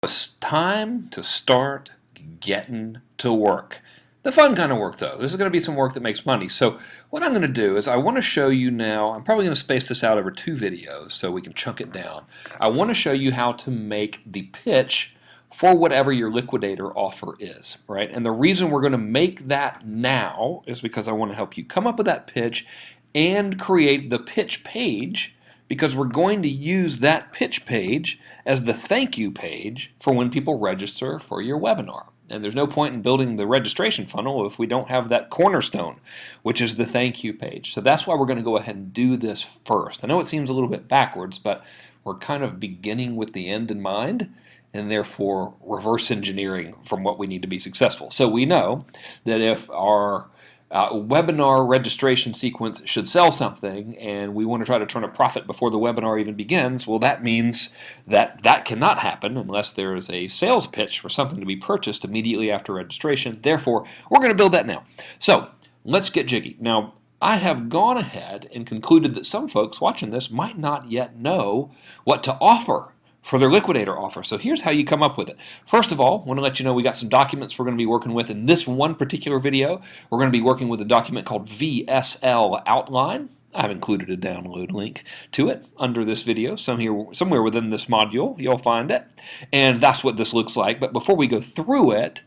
It's time to start getting to work. The fun kind of work, though. This is going to be some work that makes money. So what I'm going to do is I want to show you now, I'm probably going to space this out over 2 videos so we can chunk it down. I want to show you how to make the pitch for whatever your liquidator offer is, right? And the reason we're going to make that now is because I want to help you come up with that pitch and create the pitch page, because we're going to use that pitch page as the thank you page for when people register for your webinar. And there's no point in building the registration funnel if we don't have that cornerstone, which is the thank you page. So that's why we're going to go ahead and do this first. I know it seems a little bit backwards, but we're kind of beginning with the end in mind, and therefore reverse engineering from what we need to be successful. So we know that if our webinar registration sequence should sell something and we want to try to turn a profit before the webinar even begins, well, that means that that cannot happen unless there is a sales pitch for something to be purchased immediately after registration. Therefore, we're going to build that now. So let's get jiggy. Now, I have gone ahead and concluded that some folks watching this might not yet know what to offer for their liquidator offer. So here's how you come up with it. First of all, I want to let you know we got some documents we're going to be working with in this one particular video. We're going to be working with a document called VSL Outline. I've included a download link to it under this video. Somewhere within this module you'll find it. And that's what this looks like. But before we go through it,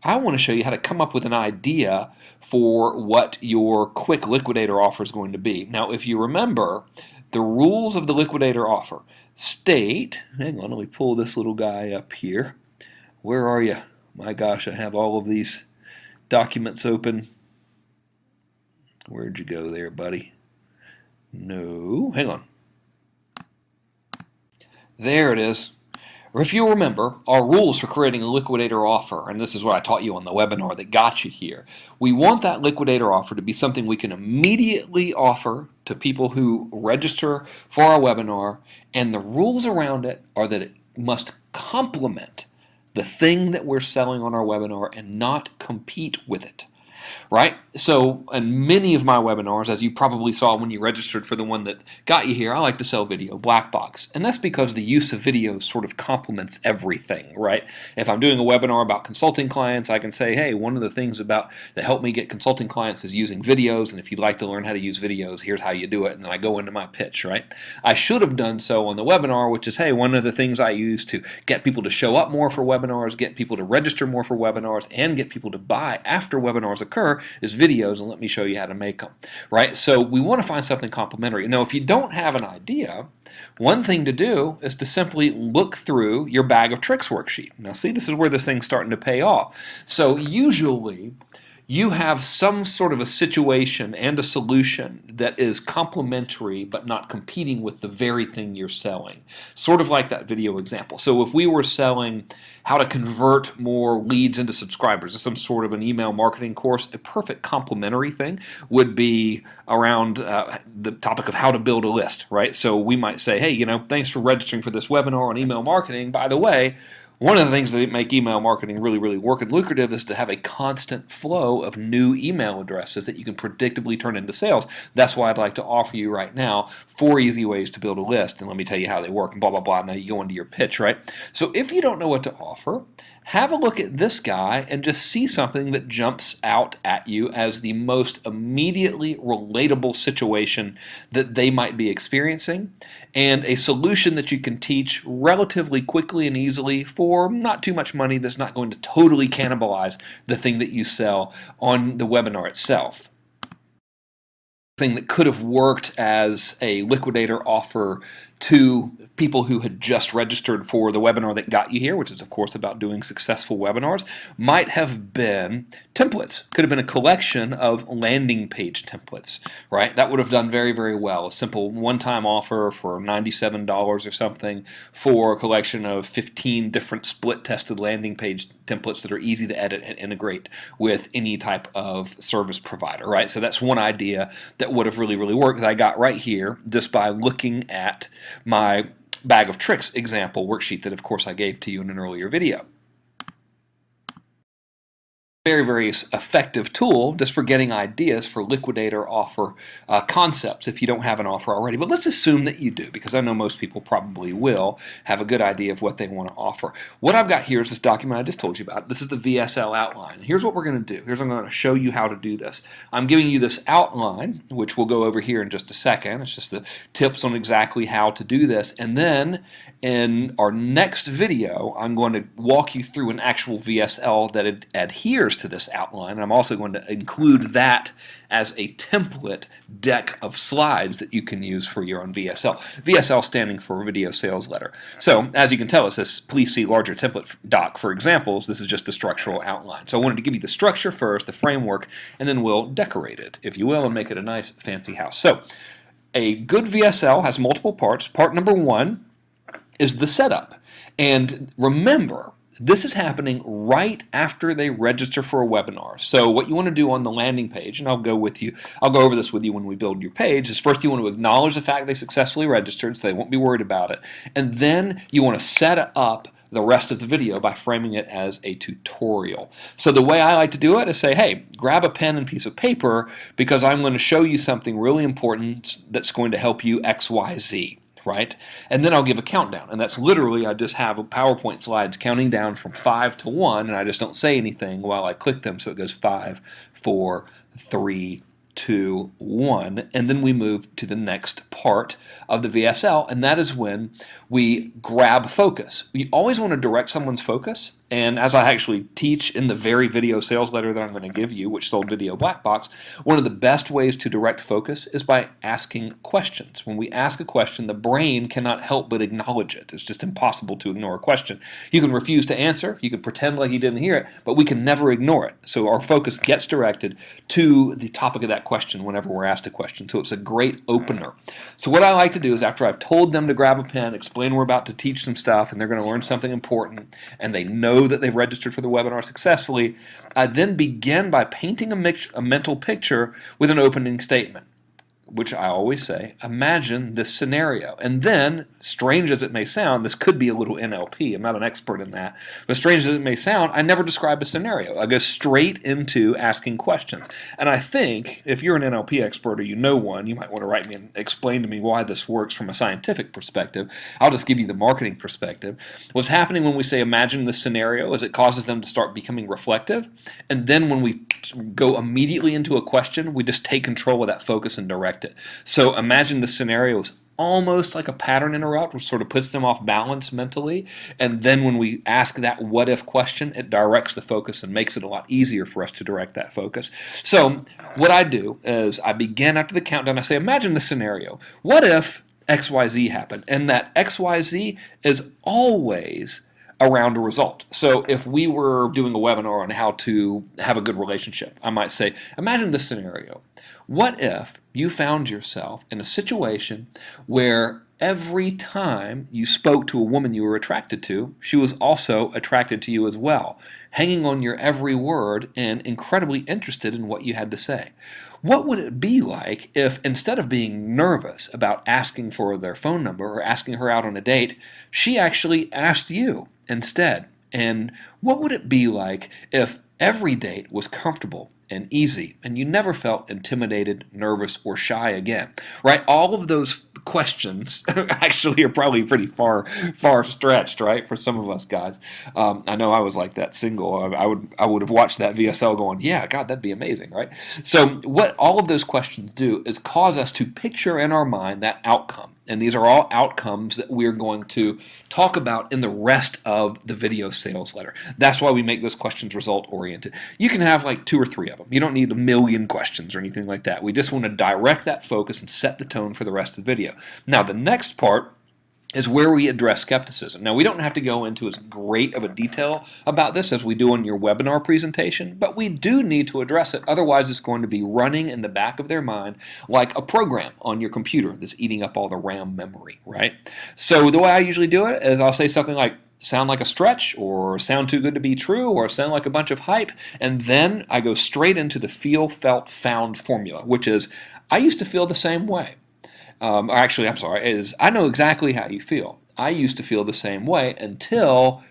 I want to show you how to come up with an idea for what your quick liquidator offer is going to be. Now, if you remember, the rules of the liquidator offer state, hang on, let me pull this little guy up here. Where are you? My gosh, I have all of these documents open. Where'd you go there, buddy? No, hang on. There it is. If you remember, our rules for creating a liquidator offer, and this is what I taught you on the webinar that got you here, we want that liquidator offer to be something we can immediately offer to people who register for our webinar, and the rules around it are that it must complement the thing that we're selling on our webinar and not compete with it. Right? So in many of my webinars, as you probably saw when you registered for the one that got you here, I like to sell video, black box. And that's because the use of video sort of complements everything, right? If I'm doing a webinar about consulting clients, I can say, hey, one of the things that help me get consulting clients is using videos, and if you'd like to learn how to use videos, here's how you do it, and then I go into my pitch, right? I should have done so on the webinar, which is, hey, one of the things I use to get people to show up more for webinars, get people to register more for webinars, and get people to buy after webinars occur is videos, and let me show you how to make them, right? So we want to find something complementary. Now, if you don't have an idea, one thing to do is to simply look through your bag of tricks worksheet. Now, see, this is where this thing's starting to pay off. So usually, you have some sort of a situation and a solution that is complementary but not competing with the very thing you're selling. Sort of like that video example. So if we were selling how to convert more leads into subscribers, some sort of an email marketing course, a perfect complementary thing would be around the topic of how to build a list, right? So we might say, hey, thanks for registering for this webinar on email marketing. By the way, one of the things that make email marketing really, really work and lucrative is to have a constant flow of new email addresses that you can predictably turn into sales. That's why I'd like to offer you right now 4 easy ways to build a list, and let me tell you how they work, and blah, blah, blah. Now you go into your pitch, right? So if you don't know what to offer, have a look at this guy and just see something that jumps out at you as the most immediately relatable situation that they might be experiencing, and a solution that you can teach relatively quickly and easily for not too much money that's not going to totally cannibalize the thing that you sell on the webinar itself. Thing that could have worked as a liquidator offer to people who had just registered for the webinar that got you here, which is of course about doing successful webinars, might have been templates. Could have been a collection of landing page templates, right? That would have done very, very well. A simple one-time offer for $97 or something for a collection of 15 different split-tested landing page templates that are easy to edit and integrate with any type of service provider, right? So that's one idea that would have really, really worked that I got right here just by looking at my bag of tricks example worksheet that of course I gave to you in an earlier video. very, very effective tool just for getting ideas for liquidator offer concepts if you don't have an offer already. But let's assume that you do, because I know most people probably will have a good idea of what they want to offer. What I've got here is this document I just told you about. This is the VSL outline. Here's what we're going to do. Here's what I'm going to show you how to do this. I'm giving you this outline, which we'll go over here in just a second. It's just the tips on exactly how to do this. And then in our next video, I'm going to walk you through an actual VSL that adheres to this outline. I'm also going to include that as a template deck of slides that you can use for your own VSL. VSL standing for Video Sales Letter. So as you can tell, it says please see larger template doc for examples. This is just the structural outline. So I wanted to give you the structure first, the framework, and then we'll decorate it, if you will, and make it a nice fancy house. So a good VSL has multiple parts. Part number one is the setup. And remember, this is happening right after they register for a webinar. So what you want to do on the landing page, and I'll go over this with you when we build your page, is first you want to acknowledge the fact they successfully registered so they won't be worried about it. And then you want to set up the rest of the video by framing it as a tutorial. So the way I like to do it is say, hey, grab a pen and piece of paper because I'm going to show you something really important that's going to help you X, Y, Z. Right? And then I'll give a countdown. And that's literally, I just have PowerPoint slides counting down from 5 to 1, and I just don't say anything while I click them. So it goes 5, 4, 3, 2, 1, and then we move to the next part of the VSL, and that is when we grab focus. You always want to direct someone's focus, and as I actually teach in the very video sales letter that I'm going to give you, which sold Video Black Box, one of the best ways to direct focus is by asking questions. When we ask a question, the brain cannot help but acknowledge it. It's just impossible to ignore a question. You can refuse to answer, you can pretend like you didn't hear it, but we can never ignore it. So our focus gets directed to the topic of that question whenever we're asked a question. So it's a great opener. So what I like to do is after I've told them to grab a pen, explain we're about to teach them stuff and they're going to learn something important and they know that they've registered for the webinar successfully, I then begin by painting a mental picture with an opening statement, which I always say, imagine this scenario. And then, strange as it may sound, this could be a little NLP, I'm not an expert in that, but strange as it may sound, I never describe a scenario. I go straight into asking questions. And I think, if you're an NLP expert or you know one, you might want to write me and explain to me why this works from a scientific perspective. I'll just give you the marketing perspective. What's happening when we say imagine this scenario is it causes them to start becoming reflective, and then when we go immediately into a question, we just take control of that focus and direct it. So imagine the scenario is almost like a pattern interrupt, which sort of puts them off balance mentally, and then when we ask that what if question, it directs the focus and makes it a lot easier for us to direct that focus. So what I do is I begin after the countdown, I say imagine the scenario. What if XYZ happened? And that XYZ is always around a result. So if we were doing a webinar on how to have a good relationship, I might say, imagine this scenario. What if you found yourself in a situation where every time you spoke to a woman you were attracted to, she was also attracted to you as well, hanging on your every word and incredibly interested in what you had to say? What would it be like if instead of being nervous about asking for their phone number or asking her out on a date, she actually asked you instead? And what would it be like if every date was comfortable and easy and you never felt intimidated, nervous, or shy again? Right? All of those questions actually are probably pretty far stretched, right, for some of us guys. I know I was like that single. I would have watched that VSL going, yeah, God, that'd be amazing, right? So what all of those questions do is cause us to picture in our mind that outcome. And these are all outcomes that we're going to talk about in the rest of the video sales letter. That's why we make those questions result-oriented. You can have like 2 or 3 of them. You don't need a million questions or anything like that. We just want to direct that focus and set the tone for the rest of the video. Now, the next part is where we address skepticism. Now, we don't have to go into as great of a detail about this as we do on your webinar presentation, but we do need to address it. Otherwise, it's going to be running in the back of their mind like a program on your computer that's eating up all the RAM memory, right? So the way I usually do it is I'll say something like, sound like a stretch, or sound too good to be true, or sound like a bunch of hype, and then I go straight into the feel, felt, found formula, which is, I used to feel the same way. Actually, I'm sorry, is I know exactly how you feel. I used to feel the same way until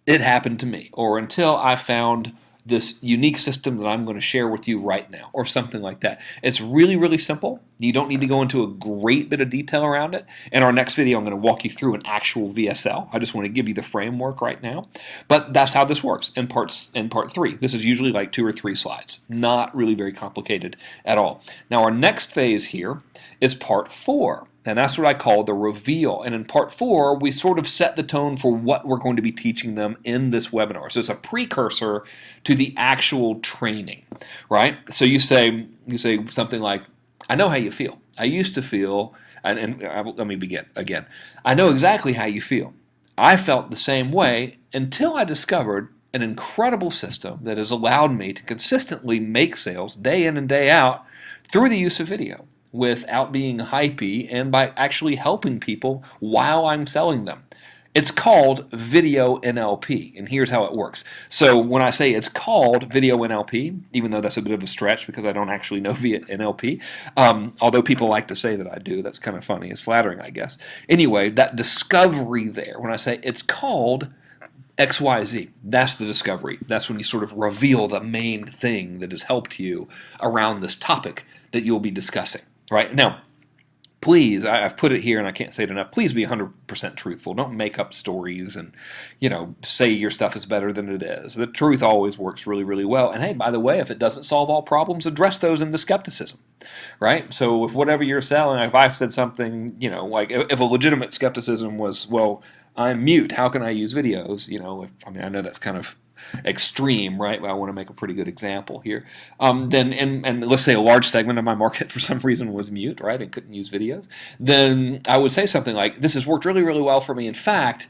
it happened to me, or until I found this unique system that I'm going to share with you right now, or something like that. It's really, really simple. You don't need to go into a great bit of detail around it. In our next video, I'm going to walk you through an actual VSL. I just want to give you the framework right now. But that's how this works in part 3. This is usually like 2 or 3 slides. Not really very complicated at all. Now our next phase here is part 4. And that's what I call the reveal. And in part 4, we sort of set the tone for what we're going to be teaching them in this webinar. So it's a precursor to the actual training, right? So you say something like, I know how you feel. I used to feel, let me begin again. I know exactly how you feel. I felt the same way until I discovered an incredible system that has allowed me to consistently make sales day in and day out through the use of video, without being hypey and by actually helping people while I'm selling them. It's called video NLP, and here's how it works. So when I say it's called video NLP, even though that's a bit of a stretch because I don't actually know via NLP, although people like to say that I do, that's kind of funny. It's flattering, I guess. Anyway, that discovery there, when I say it's called XYZ, that's the discovery. That's when you sort of reveal the main thing that has helped you around this topic that you'll be discussing. Right? Now, please, I've put it here and I can't say it enough, please be 100% truthful. Don't make up stories and, say your stuff is better than it is. The truth always works really, really well. And hey, by the way, if it doesn't solve all problems, address those in the skepticism, right? So if whatever you're selling, if I've said something, like if a legitimate skepticism was, well, I'm mute, how can I use videos? I know that's kind of extreme, right? But I want to make a pretty good example here. Then let's say a large segment of my market for some reason was mute, right, and couldn't use videos. Then I would say something like, this has worked really, really well for me. In fact,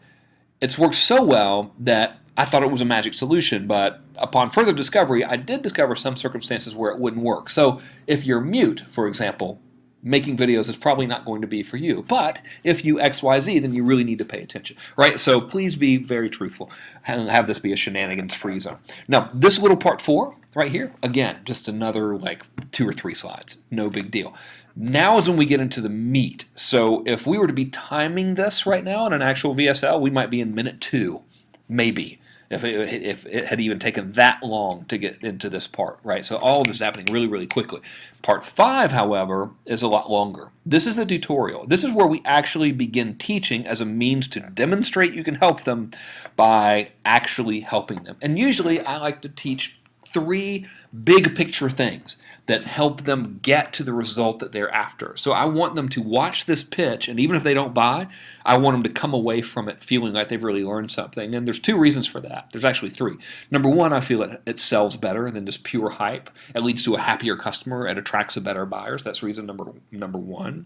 it's worked so well that I thought it was a magic solution, but upon further discovery, I did discover some circumstances where it wouldn't work. So if you're mute, for example, making videos is probably not going to be for you. But if you XYZ, then you really need to pay attention, right? So please be very truthful and have this be a shenanigans-free zone. Now, this little part 4 right here, again, just another like 2 or 3 slides. No big deal. Now is when we get into the meat. So if we were to be timing this right now in an actual VSL, we might be in minute 2, maybe. If it had even taken that long to get into this part, right? So all of this is happening really, really quickly. Part 5, however, is a lot longer. This is the tutorial. This is where we actually begin teaching as a means to demonstrate you can help them by actually helping them. And usually I like to teach 3 big picture things that help them get to the result that they're after. So I want them to watch this pitch, and even if they don't buy, I want them to come away from it feeling like they've really learned something. And there's 2 reasons for that. There's actually 3. Number 1, I feel it sells better than just pure hype. It leads to a happier customer. It attracts a better buyers. That's reason number 1.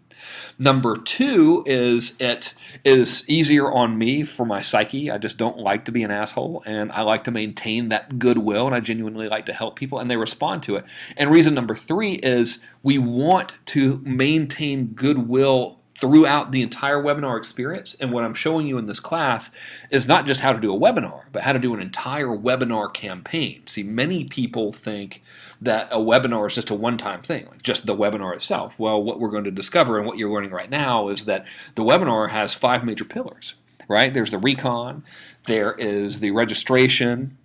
Number 2 is it is easier on me for my psyche. I just don't like to be an asshole, and I like to maintain that goodwill, and I genuinely like to help people, and they respond to it. And reason number 3 is we want to maintain goodwill throughout the entire webinar experience. And what I'm showing you in this class is not just how to do a webinar, but how to do an entire webinar campaign. See, many people think that a webinar is just a one-time thing, like just the webinar itself. Well, what we're going to discover and what you're learning right now is that the webinar has 5 major pillars, right? There's the recon, there is the registration,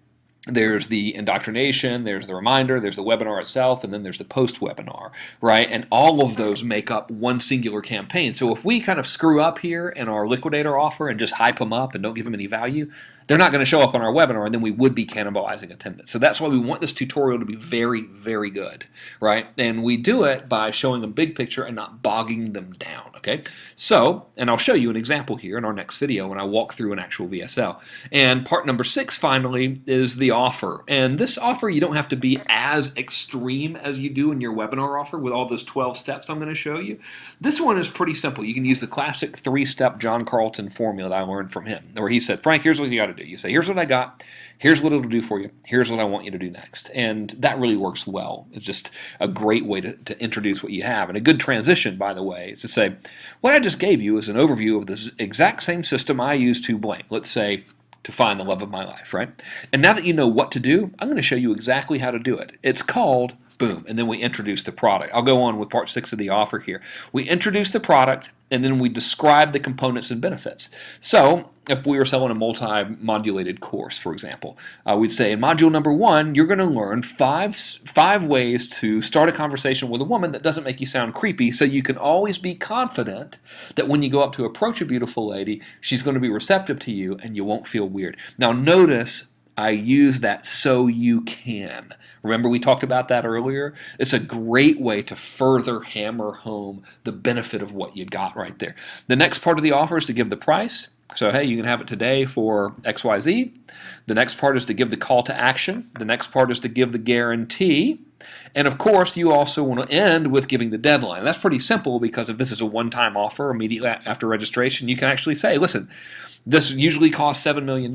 there's the indoctrination, there's the reminder, there's the webinar itself, and then there's the post-webinar, right? And all of those make up one singular campaign. So if we kind of screw up here in our liquidator offer and just hype them up and don't give them any value, they're not going to show up on our webinar, and then we would be cannibalizing attendance. So that's why we want this tutorial to be very, very good, right? And we do it by showing a big picture and not bogging them down, okay? So, and I'll show you an example here in our next video when I walk through an actual VSL. And part number 6, finally, is the offer. And this offer, you don't have to be as extreme as you do in your webinar offer with all those 12 steps I'm going to show you. This one is pretty simple. You can use the classic 3-step John Carlton formula that I learned from him, where he said, Frank, here's what you got to do. You say, here's what I got, here's what it'll do for you, here's what I want you to do next. And that really works well. It's just a great way to introduce what you have. And a good transition, by the way, is to say, what I just gave you is an overview of this exact same system I use to blank. Let's say, to find the love of my life, right? And now that you know what to do, I'm going to show you exactly how to do it. It's called Boom. And then we introduce the product. I'll go on with part 6 of the offer here. We introduce the product, and then we describe the components and benefits. So if we were selling a multi-modulated course, for example, we'd say in module number 1, you're going to learn five ways to start a conversation with a woman that doesn't make you sound creepy, so you can always be confident that when you go up to approach a beautiful lady, she's going to be receptive to you and you won't feel weird. Now notice I use that "so you can." Remember we talked about that earlier? It's a great way to further hammer home the benefit of what you got right there. The next part of the offer is to give the price. So hey, you can have it today for XYZ. The next part is to give the call to action. The next part is to give the guarantee. And of course, you also want to end with giving the deadline. And that's pretty simple because if this is a one-time offer immediately after registration, you can actually say, listen, this usually costs $7 million.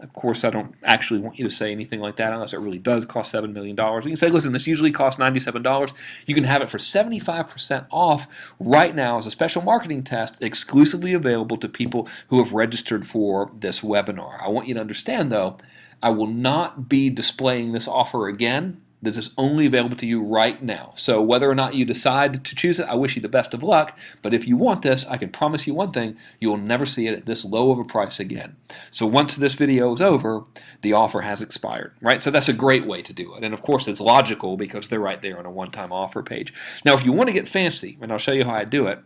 Of course, I don't actually want you to say anything like that unless it really does cost $7 million. You can say, listen, this usually costs $97. You can have it for 75% off right now as a special marketing test exclusively available to people who have registered for this webinar. I want you to understand, though, I will not be displaying this offer again. This is only available to you right now. So whether or not you decide to choose it, I wish you the best of luck. But if you want this, I can promise you one thing, you will never see it at this low of a price again. So once this video is over, the offer has expired, right? So that's a great way to do it. And of course, it's logical because they're right there on a one-time offer page. Now, if you want to get fancy, and I'll show you how I do it,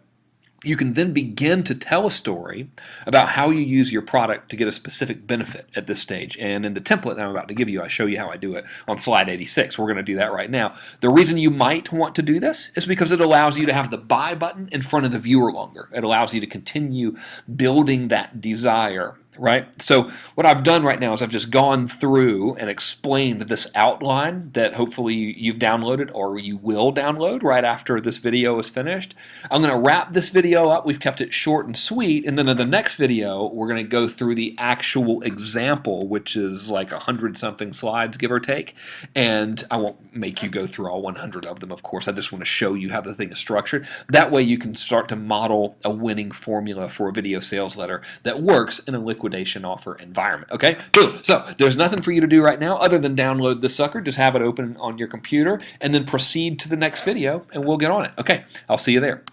you can then begin to tell a story about how you use your product to get a specific benefit at this stage. And in the template that I'm about to give you, I show you how I do it on slide 86. We're going to do that right now. The reason you might want to do this is because it allows you to have the buy button in front of the viewer longer. It allows you to continue building that desire, right? So what I've done right now is I've just gone through and explained this outline that hopefully you've downloaded or you will download right after this video is finished. I'm going to wrap this video up. We've kept it short and sweet, and then in the next video we're going to go through the actual example, which is like 100-something slides, give or take, and I won't make you go through all 100 of them, of course. I just want to show you how the thing is structured. That way you can start to model a winning formula for a video sales letter that works in a liquidation offer environment. Okay, boom. So there's nothing for you to do right now other than download this sucker. Just have it open on your computer and then proceed to the next video and we'll get on it. Okay, I'll see you there.